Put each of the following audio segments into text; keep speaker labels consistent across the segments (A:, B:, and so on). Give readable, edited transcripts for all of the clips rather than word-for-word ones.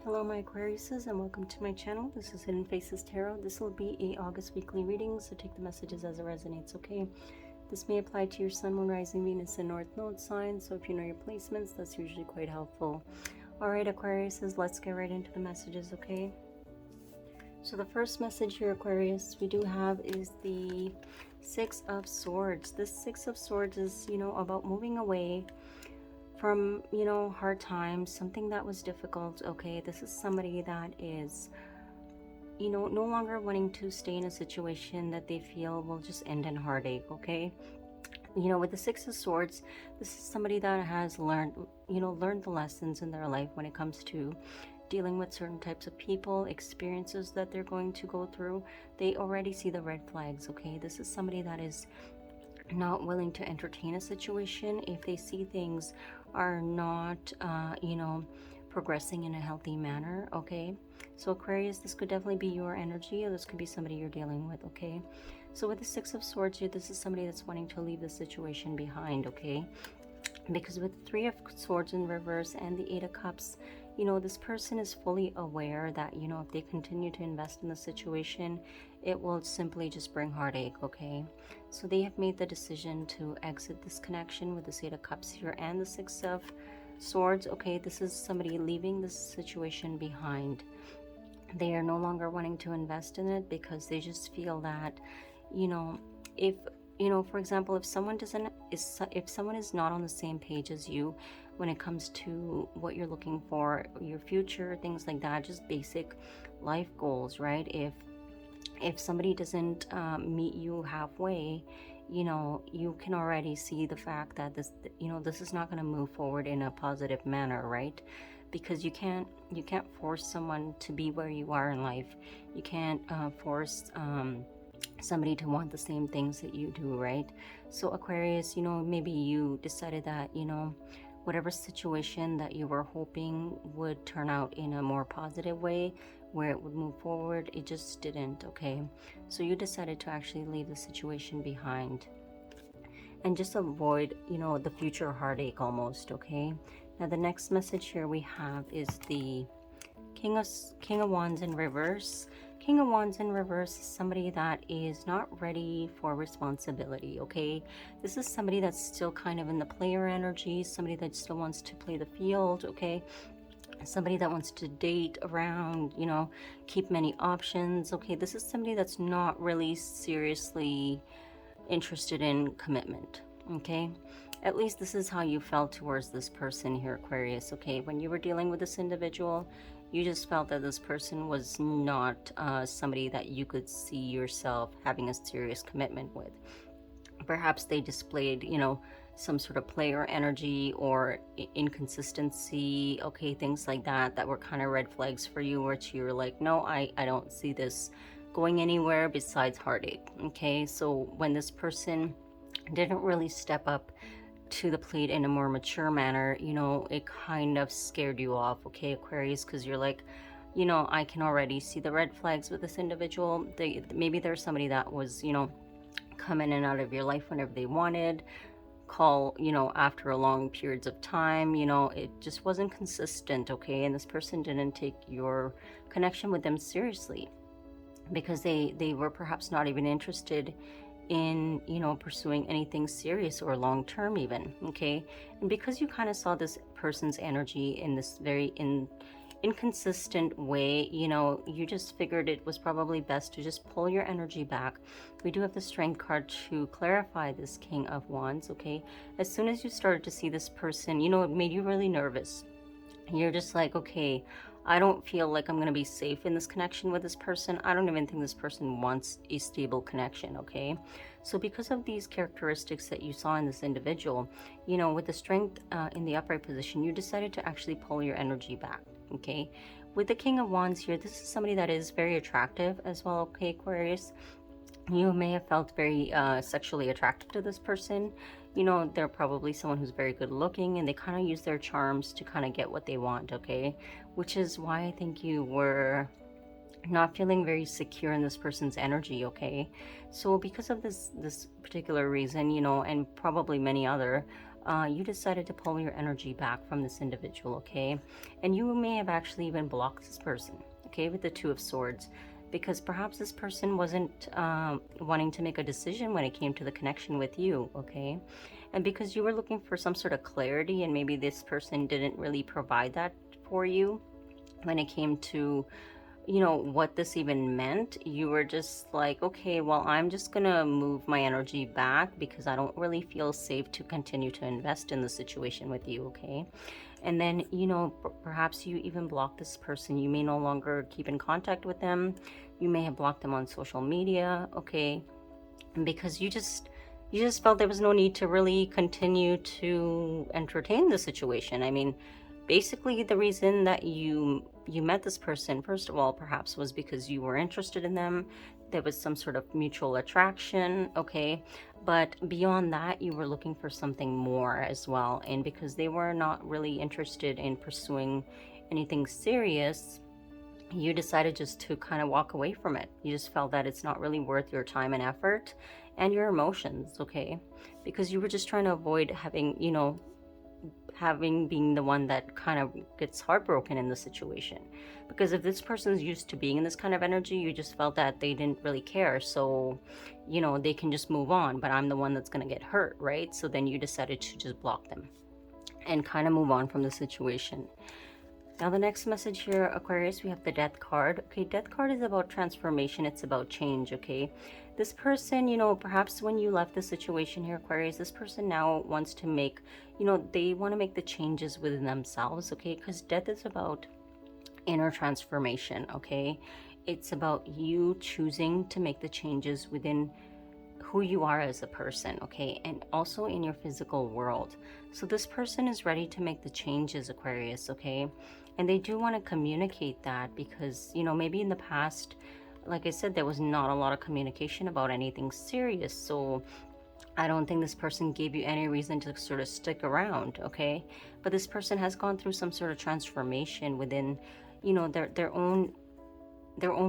A: Hello my Aquariuses and welcome to my channel. This is Hidden Faces Tarot. This will be a August weekly reading, so take the messages as it resonates, okay? This may apply to your Sun, Moon, Rising, Venus, and North Node signs, so if you know your placements, that's usually quite helpful. Alright Aquariuses, let's get right into the messages, okay? So the first message here, Aquarius, we do have is the Six of Swords. This Six of Swords is, about moving away from, hard times, something that was difficult, okay? This is somebody that is, no longer wanting to stay in a situation that they feel will just end in heartache, okay? With the Six of Swords, this is somebody that has learned the lessons in their life when it comes to dealing with certain types of people, experiences that they're going to go through. They already see the red flags, okay? This is somebody that is not willing to entertain a situation if they see things are not progressing in a healthy manner, okay? So Aquarius, this could definitely be your energy, or this could be somebody you're dealing with, okay? So with the Six of Swords here, this is somebody that's wanting to leave the situation behind, okay? Because with Three of Swords in reverse and the Eight of Cups, this person is fully aware that, if they continue to invest in the situation, it will simply just bring heartache, okay? So they have made the decision to exit this connection with the Eight of Cups here and the Six of Swords, okay? This is somebody leaving this situation behind. They are no longer wanting to invest in it because they just feel that, if for example, if someone is not on the same page as you when it comes to what you're looking for, your future, things like that, just basic life goals, right? If somebody doesn't meet you halfway, you can already see the fact that this is not going to move forward in a positive manner, right? Because you can't force someone to be where you are in life. You can't force somebody to want the same things that you do, right? So Aquarius, maybe you decided that, whatever situation that you were hoping would turn out in a more positive way, where it would move forward, it just didn't, okay? So you decided to actually leave the situation behind and just avoid, the future heartache almost, okay? Now the next message here we have is the King of Wands in reverse. King of Wands in reverse is somebody that is not ready for responsibility, okay? This is somebody that's still kind of in the player energy, somebody that still wants to play the field, okay? Somebody that wants to date around, keep many options, okay? This is somebody that's not really seriously interested in commitment, okay? At least this is how you felt towards this person here, Aquarius, okay? When you were dealing with this individual, you just felt that this person was not somebody that you could see yourself having a serious commitment with. Perhaps they displayed, some sort of player energy or inconsistency, okay, things like that were kind of red flags for you, which you're like, no, I don't see this going anywhere besides heartache, okay? So when this person didn't really step up to the plate in a more mature manner, it kind of scared you off, okay, Aquarius, because you're like, I can already see the red flags with this individual. Maybe there's somebody that was, come in and out of your life whenever they wanted, call, after a long periods of time, it just wasn't consistent, okay? And this person didn't take your connection with them seriously because they were perhaps not even interested in pursuing anything serious or long-term even, okay? And because you kind of saw this person's energy in this very inconsistent way, you just figured it was probably best to just pull your energy back. We do have the Strength card to clarify this King of Wands, okay? As soon as you started to see this person, it made you really nervous. You're just like, okay, I don't feel like I'm going to be safe in this connection with this person. I don't even think this person wants a stable connection, okay? So because of these characteristics that you saw in this individual, with the Strength in the upright position, you decided to actually pull your energy back, okay? With the King of Wands here, this is somebody that is very attractive as well, okay, Aquarius? You may have felt very sexually attracted to this person. They're probably someone who's very good looking and they kind of use their charms to kind of get what they want, okay? Which is why I think you were not feeling very secure in this person's energy, okay? So because of this particular reason, and probably many other, you decided to pull your energy back from this individual, okay? And you may have actually even blocked this person, okay, with the Two of Swords, because perhaps this person wasn't wanting to make a decision when it came to the connection with you, okay? And because you were looking for some sort of clarity, and maybe this person didn't really provide that for you when it came to, you know, what this even meant, you were just like, okay, well, I'm just gonna move my energy back because I don't really feel safe to continue to invest in the situation with you, okay? And then, you know, perhaps you even block this person. You may no longer keep in contact with them. You may have blocked them on social media, okay? Because you just felt there was no need to really continue to entertain the situation. I mean, basically the reason that you met this person, first of all, perhaps was because you were interested in them. There was some sort of mutual attraction, okay? But beyond that, you were looking for something more as well. And because they were not really interested in pursuing anything serious, you decided just to kind of walk away from it. You just felt that it's not really worth your time and effort and your emotions, okay? Because you were just trying to avoid having, you know, being the one that kind of gets heartbroken in the situation. Because if this person's used to being in this kind of energy, you just felt that they didn't really care, so, you know, they can just move on, but I'm the one that's going to get hurt, right? So then you decided to just block them and kind of move on from the situation. Now the next message here, Aquarius, we have the Death card. Okay, Death card is about transformation. It's about change, okay? This person, you know, perhaps when you left the situation here, Aquarius, this person now wants to make, you know, they want to make the changes within themselves, okay? Because death is about inner transformation, okay? It's about you choosing to make the changes within who you are as a person, okay? And also in your physical world. So this person is ready to make the changes, Aquarius, okay? And they do want to communicate that because, you know, maybe in the past, like I said, there was not a lot of communication about anything serious. So I don't think this person gave you any reason to sort of stick around, okay? But this person has gone through some sort of transformation within, you know, their own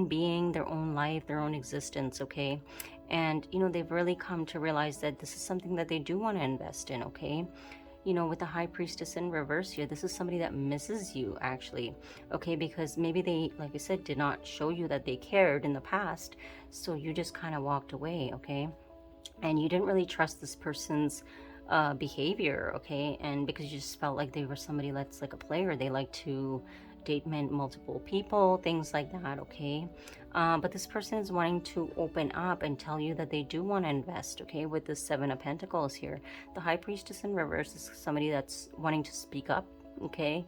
A: being, their own life, their own existence, okay? And, you know, they've really come to realize that this is something that they do want to invest in, okay? You know, with the High Priestess in reverse here, this is somebody that misses you, actually, okay? Because maybe they, like I said, did not show you that they cared in the past, so you just kind of walked away, okay? And you didn't really trust this person's behavior, okay? And because you just felt like they were somebody that's like a player, they like to date multiple people, things like that, okay? But this person is wanting to open up and tell you that they do want to invest, okay? With the Seven of Pentacles here, the High Priestess in reverse is somebody that's wanting to speak up, okay?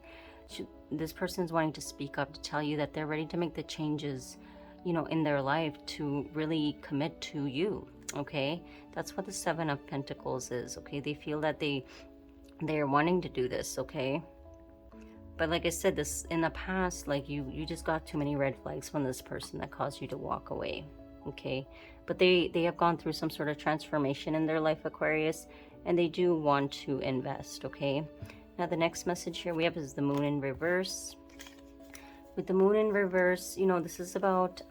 A: This person is wanting to speak up to tell you that they're ready to make the changes, you know, in their life to really commit to you, okay? That's what the Seven of Pentacles is, okay? They feel that they're wanting to do this, okay? But like I said, this in the past, like you just got too many red flags from this person that caused you to walk away, okay? But they have gone through some sort of transformation in their life, Aquarius, and they do want to invest, okay? Now the next message here we have is the Moon in reverse. With the Moon in reverse, you know, this is about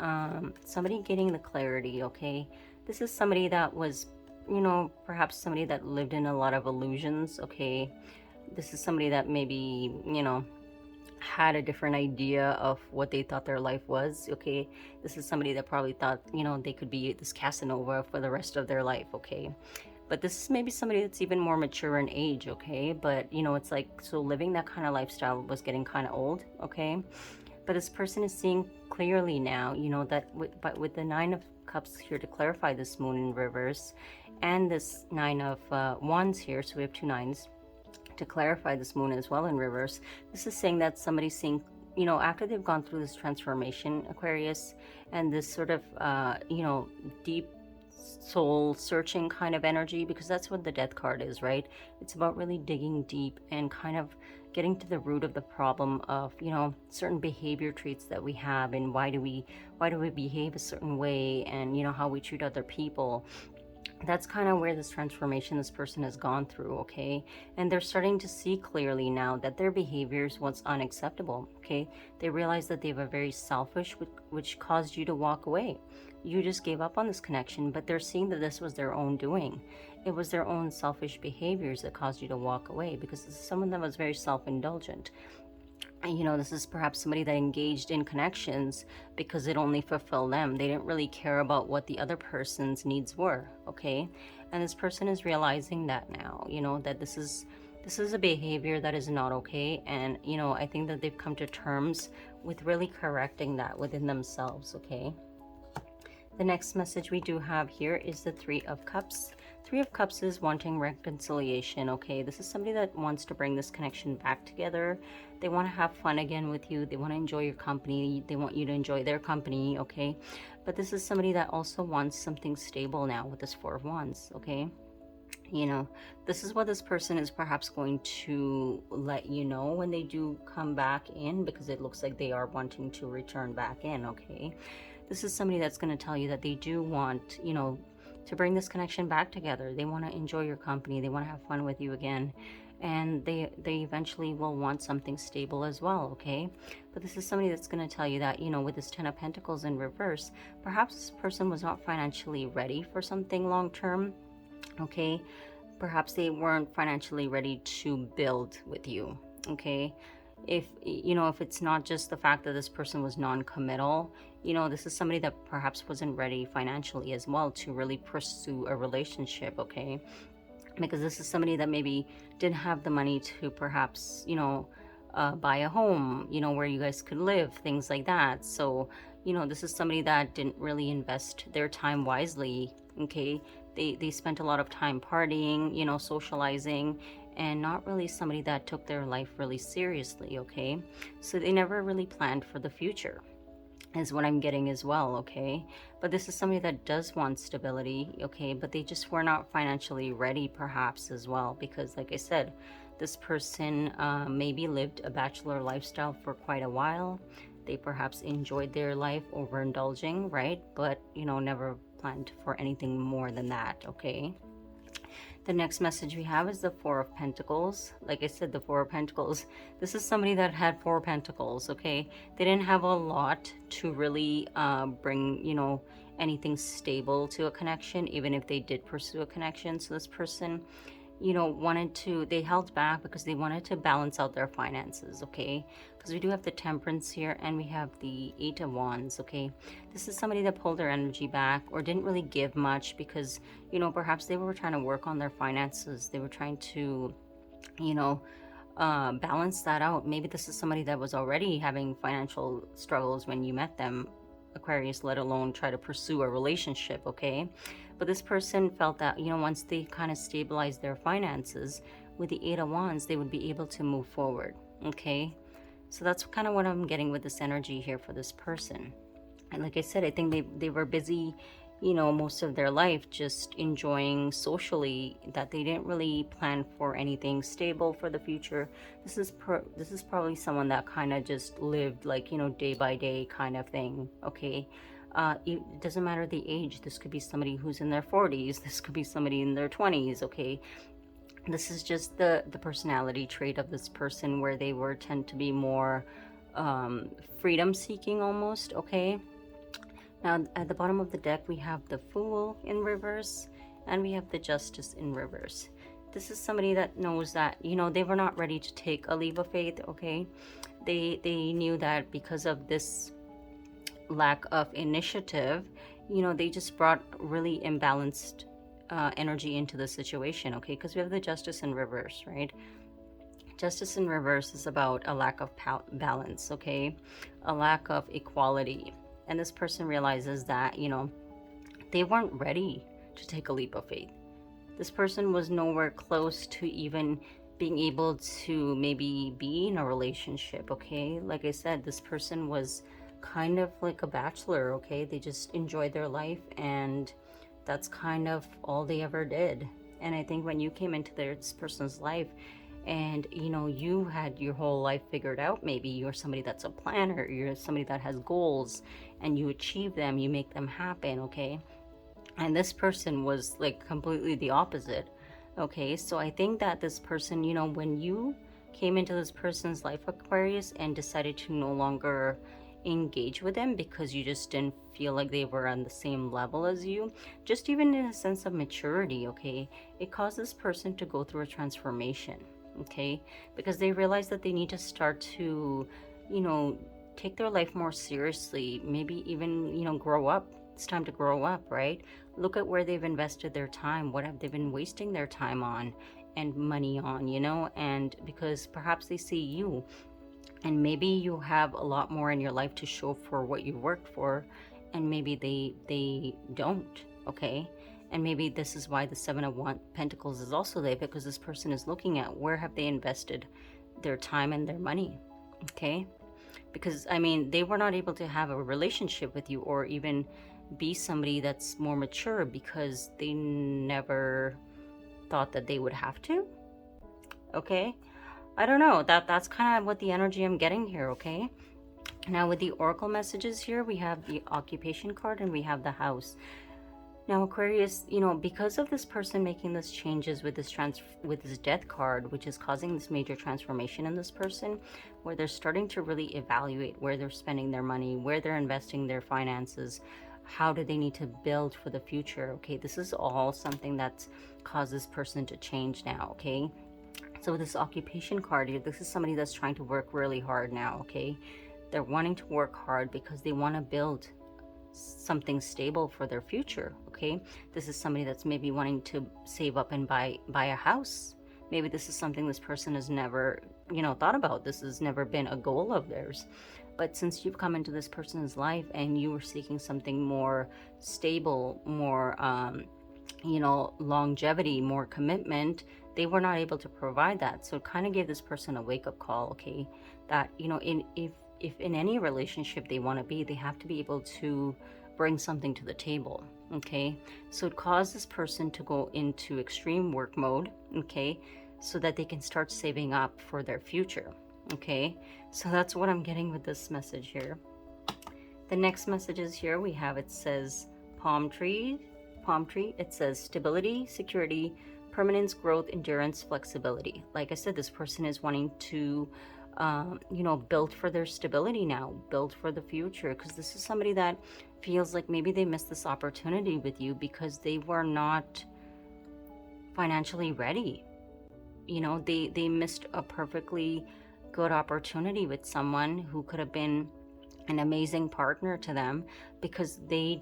A: somebody getting the clarity, okay? This is somebody that was, you know, perhaps somebody that lived in a lot of illusions, okay? This is somebody that maybe, you know, had a different idea of what they thought their life was, okay? This is somebody that probably thought, you know, they could be this Casanova for the rest of their life, okay? But this is maybe somebody that's even more mature in age, okay? But, you know, it's like, so living that kind of lifestyle was getting kind of old, okay? But this person is seeing clearly now, you know, that with the Nine of Cups here to clarify this Moon in reverse, and this Nine of Wands here, so we have two nines, to clarify this Moon as well in reverse. This is saying that somebody's seeing, you know, after they've gone through this transformation, Aquarius, and this sort of, you know, deep soul searching kind of energy, because that's what the Death card is, right? It's about really digging deep and kind of getting to the root of the problem of, you know, certain behavior traits that we have, and why do we behave a certain way, and, you know, how we treat other people. That's kind of where this transformation this person has gone through, okay? And they're starting to see clearly now that their behaviors was unacceptable, okay? They realize that they were very selfish, which caused you to walk away. You just gave up on this connection, but they're seeing that this was their own doing. It was their own selfish behaviors that caused you to walk away, because someone that was very self-indulgent. You know, this is perhaps somebody that engaged in connections because it only fulfilled them. They didn't really care about what the other person's needs were, okay? And this person is realizing that now, you know, that this is a behavior that is not okay. And, you know, I think that they've come to terms with really correcting that within themselves, okay? The next message we do have here is the Three of Cups. Three of Cups is wanting reconciliation, okay? This is somebody that wants to bring this connection back together. They want to have fun again with you. They want to enjoy your company. They want you to enjoy their company, okay? But this is somebody that also wants something stable now with this Four of Wands, okay? You know, this is what this person is perhaps going to let you know when they do come back in, because it looks like they are wanting to return back in, okay? This is somebody that's going to tell you that they do want, you know, to bring this connection back together. They want to enjoy your company. They want to have fun with you again. And they eventually will want something stable as well, okay? But this is somebody that's going to tell you that, you know, with this Ten of Pentacles in reverse, perhaps this person was not financially ready for something long-term, okay? Perhaps they weren't financially ready to build with you, okay? If, you know, if it's not just the fact that this person was non-committal, you know, this is somebody that perhaps wasn't ready financially as well to really pursue a relationship, okay? Because this is somebody that maybe didn't have the money to perhaps, you know, buy a home, you know, where you guys could live, things like that. So, you know, this is somebody that didn't really invest their time wisely, okay? They spent a lot of time partying, you know, socializing, and not really somebody that took their life really seriously, okay? So they never really planned for the future, is what I'm getting as well, okay? But this is somebody that does want stability, okay? But they just were not financially ready perhaps as well, because like I said, this person maybe lived a bachelor lifestyle for quite a while. They perhaps enjoyed their life overindulging, right? But, you know, never planned for anything more than that, okay? The next message we have is the Four of Pentacles. Like I said, the Four of Pentacles. This is somebody that had Four Pentacles, okay? They didn't have a lot to really bring, you know, anything stable to a connection, even if they did pursue a connection. So this person, you know, they held back because they wanted to balance out their finances, okay? Because we do have the Temperance here, and we have the Eight of Wands, okay? This is somebody that pulled their energy back or didn't really give much because, you know, perhaps they were trying to work on their finances. They were trying to, you know, balance that out. Maybe this is somebody that was already having financial struggles when you met them, Aquarius, let alone try to pursue a relationship, okay? But this person felt that, you know, once they kind of stabilized their finances with the Eight of Wands, they would be able to move forward, okay? So that's kind of what I'm getting with this energy here for this person. And like I said, I think they were busy, you know, most of their life just enjoying socially, that they didn't really plan for anything stable for the future. This is probably someone that kind of just lived like, you know, day by day kind of thing, okay? It doesn't matter the age. This could be somebody who's in their 40s. This could be somebody in their 20s, okay? This is just the personality trait of this person, where they tend to be more freedom seeking almost, okay? Now at the bottom of the deck we have the Fool in reverse, and we have the Justice in reverse. This is somebody that knows that, you know, they were not ready to take a leap of faith, okay? They knew that because of this lack of initiative, you know, they just brought really imbalanced energy into the situation, okay? Because we have the Justice in reverse, right? Justice in reverse is about a lack of balance, okay? A lack of equality. And this person realizes that, you know, they weren't ready to take a leap of faith. This person was nowhere close to even being able to maybe be in a relationship, okay? Like I said, this person was kind of like a bachelor, okay? They just enjoyed their life, and that's kind of all they ever did. And I think when you came into this person's life, and you know, you had your whole life figured out, maybe you're somebody that's a planner, you're somebody that has goals, and you achieve them, you make them happen, okay? And this person was like completely the opposite. Okay, so I think that this person, you know, when you came into this person's life, Aquarius, and decided to no longer engage with them because you just didn't feel like they were on the same level as you, just even in a sense of maturity, okay, it caused this person to go through a transformation, okay, because they realize that they need to start to, you know, take their life more seriously, maybe even, you know, grow up. It's time to grow up, right? Look at where they've invested their time. What have they been wasting their time on and money on, you know? And because perhaps they see you, and maybe you have a lot more in your life to show for what you worked for, and maybe they don't, okay? And maybe this is why the Seven of Pentacles is also there, because this person is looking at where have they invested their time and their money, okay? Because I mean, they were not able to have a relationship with you or even be somebody that's more mature because they never thought that they would have to, okay? I don't know, that's kind of what the energy I'm getting here, okay? Now with the oracle messages here, we have the occupation card and we have the house. Now Aquarius, you know, because of this person making this changes with this death card, which is causing this major transformation in this person, where they're starting to really evaluate where they're spending their money, where they're investing their finances, how do they need to build for the future, okay? This is all something that's caused this person to change now, okay? So with this occupation card here, this is somebody that's trying to work really hard now, okay? They're wanting to work hard because they want to build something stable for their future, okay? This is somebody that's maybe wanting to save up and buy a house. Maybe this is something this person has never, you know, thought about. This has never been a goal of theirs. But since you've come into this person's life and you were seeking something more stable, more, you know, longevity, more commitment, they were not able to provide that. So it kind of gave this person a wake-up call, okay? That, you know, if in any relationship they want to be, they have to be able to bring something to the table, okay? So it caused this person to go into extreme work mode, okay? So that they can start saving up for their future, okay? So that's what I'm getting with this message here. The next messages here we have, it says palm tree. It says stability, security, permanence, growth, endurance, flexibility. Like I said, this person is wanting to you know, build for their stability now, build for the future, because this is somebody that feels like maybe they missed this opportunity with you because they were not financially ready. You know, they missed a perfectly good opportunity with someone who could have been an amazing partner to them because they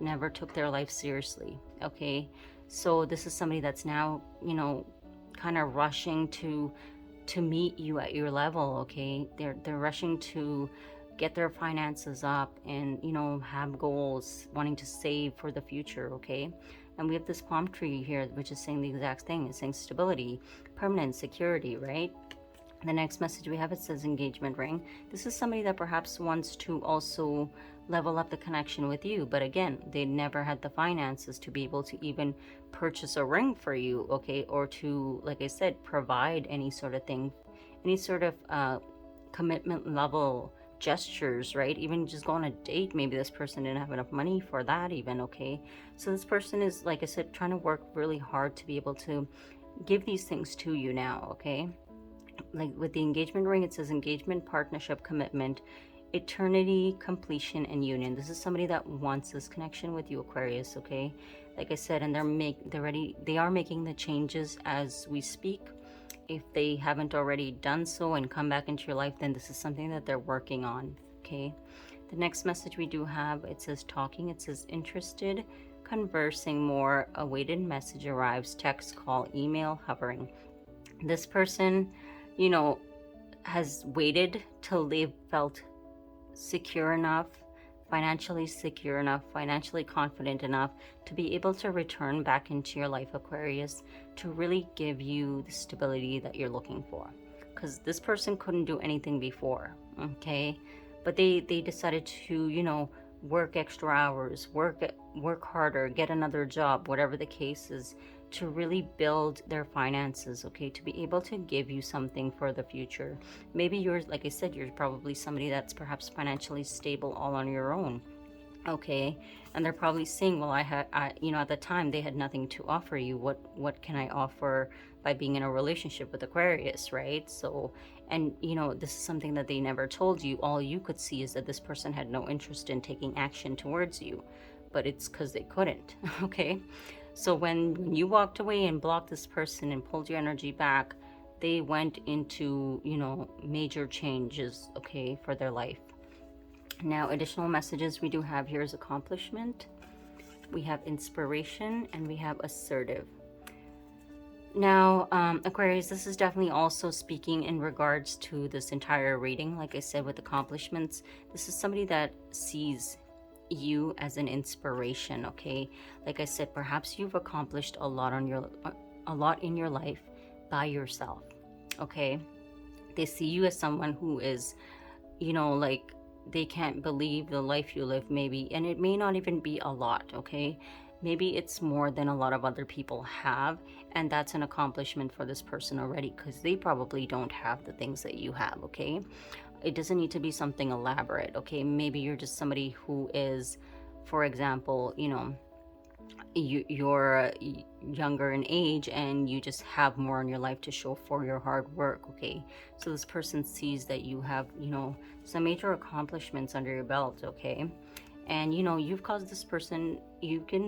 A: never took their life seriously, okay? So this is somebody that's now, you know, kind of rushing to meet you at your level, okay? They're rushing to get their finances up and, you know, have goals, wanting to save for the future, okay? And we have this palm tree here, which is saying the exact thing. It's saying stability, permanent, security, right? The next message we have, it says engagement ring. This is somebody that perhaps wants to also level up the connection with you, but again, they never had the finances to be able to even purchase a ring for you, okay? Or to, like I said, provide any sort of thing, any sort of commitment level gestures, right? Even just go on a date, maybe this person didn't have enough money for that even, okay? So this person is, like I said, trying to work really hard to be able to give these things to you now, okay? Like with the engagement ring, it says engagement, partnership, commitment, eternity, completion, and union. This is somebody that wants this connection with you, Aquarius, okay? Like I said, and they are making the changes as we speak. If they haven't already done so and come back into your life, then this is something that they're working on, okay? The next message we do have, it says talking. It says interested, conversing more, awaited message arrives, text, call, email, hovering. This person, you know, has waited till they've felt secure enough, financially secure enough, financially confident enough to be able to return back into your life, Aquarius, to really give you the stability that you're looking for. Because this person couldn't do anything before, okay? But they decided to, you know, work extra hours, work harder, get another job, whatever the case is, to really build their finances, okay, to be able to give you something for the future. Maybe you're, like I said, you're probably somebody that's perhaps financially stable all on your own. Okay, and they're probably saying, well, you know, at the time they had nothing to offer you. What can I offer by being in a relationship with Aquarius, right? So, and you know, this is something that they never told you. All you could see is that this person had no interest in taking action towards you, but it's because they couldn't. Okay, so when you walked away and blocked this person and pulled your energy back, they went into, you know, major changes, okay, for their life. Now, additional messages we do have here is accomplishment, we have inspiration, and we have assertive. Now, Aquarius, this is definitely also speaking in regards to this entire reading. Like I said, with accomplishments, this is somebody that sees you as an inspiration, okay? Like I said, perhaps you've accomplished a lot in your life by yourself, okay? They see you as someone who is, you know, like, they can't believe the life you live, maybe, and it may not even be a lot, okay? Maybe it's more than a lot of other people have, and that's an accomplishment for this person already, because they probably don't have the things that you have, okay? It doesn't need to be something elaborate, okay? Maybe you're just somebody who is, for example, you know, you're younger in age and you just have more in your life to show for your hard work, okay? So this person sees that you have, you know, some major accomplishments under your belt, okay? And you know, you've given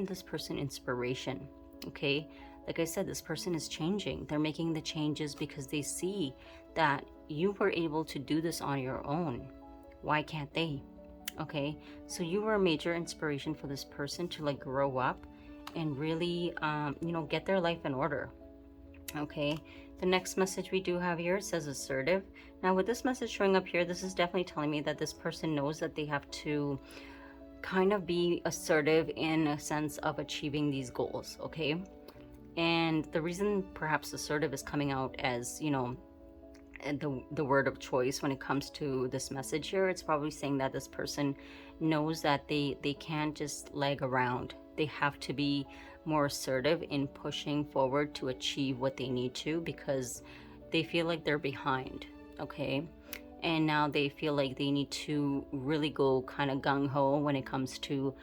A: this person inspiration, okay? Like I said, this person is changing. They're making the changes because they see that you were able to do this on your own. Why can't they? Okay, so you were a major inspiration for this person to like grow up and really, you know, get their life in order. Okay, the next message we do have here says assertive. Now, with this message showing up here, this is definitely telling me that this person knows that they have to kind of be assertive in a sense of achieving these goals, okay? And the reason perhaps assertive is coming out as, you know, the word of choice when it comes to this message here, it's probably saying that this person knows that they can't just lag around. They have to be more assertive in pushing forward to achieve what they need to, because they feel like they're behind, okay? And now they feel like they need to really go kind of gung-ho when it comes to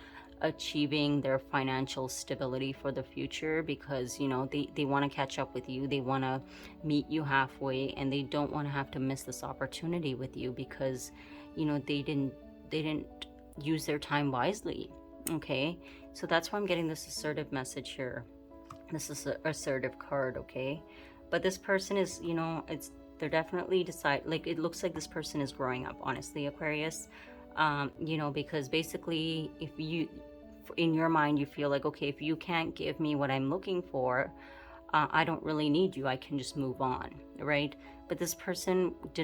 A: achieving their financial stability for the future, because you know they want to catch up with you, they want to meet you halfway, and they don't want to have to miss this opportunity with you because you know they didn't use their time wisely, okay? So that's why I'm getting this assertive message here. This is an assertive card, okay? But this person is, you know, they're definitely like, it looks like this person is growing up, honestly, Aquarius. You know, because basically if you, in your mind, you feel like, okay, if you can't give me what I'm looking for, I don't really need you, I can just move on, right? But this person they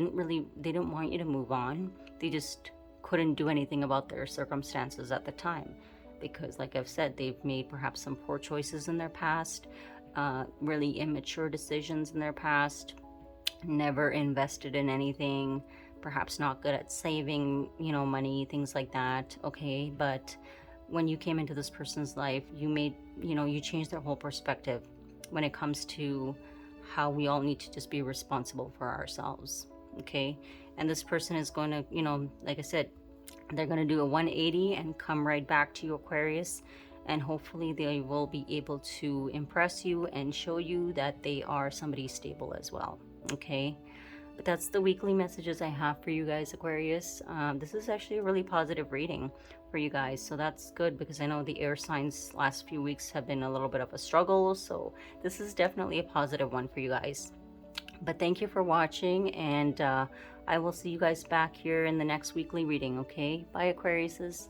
A: didn't want you to move on. They just couldn't do anything about their circumstances at the time, because like I've said, they've made perhaps some poor choices in their past, really immature decisions in their past, never invested in anything, perhaps not good at saving, you know, money, things like that, okay? But when you came into this person's life, you changed their whole perspective when it comes to how we all need to just be responsible for ourselves, okay? And this person is going to, you know, like I said, they're going to do a 180 and come right back to you, Aquarius, and hopefully they will be able to impress you and show you that they are somebody stable as well, okay? But that's the weekly messages I have for you guys, Aquarius. This is actually a really positive reading for you guys, so that's good, because I know the air signs last few weeks have been a little bit of a struggle, so this is definitely a positive one for you guys. But thank you for watching, and I will see you guys back here in the next weekly reading, okay? Bye, Aquariuses.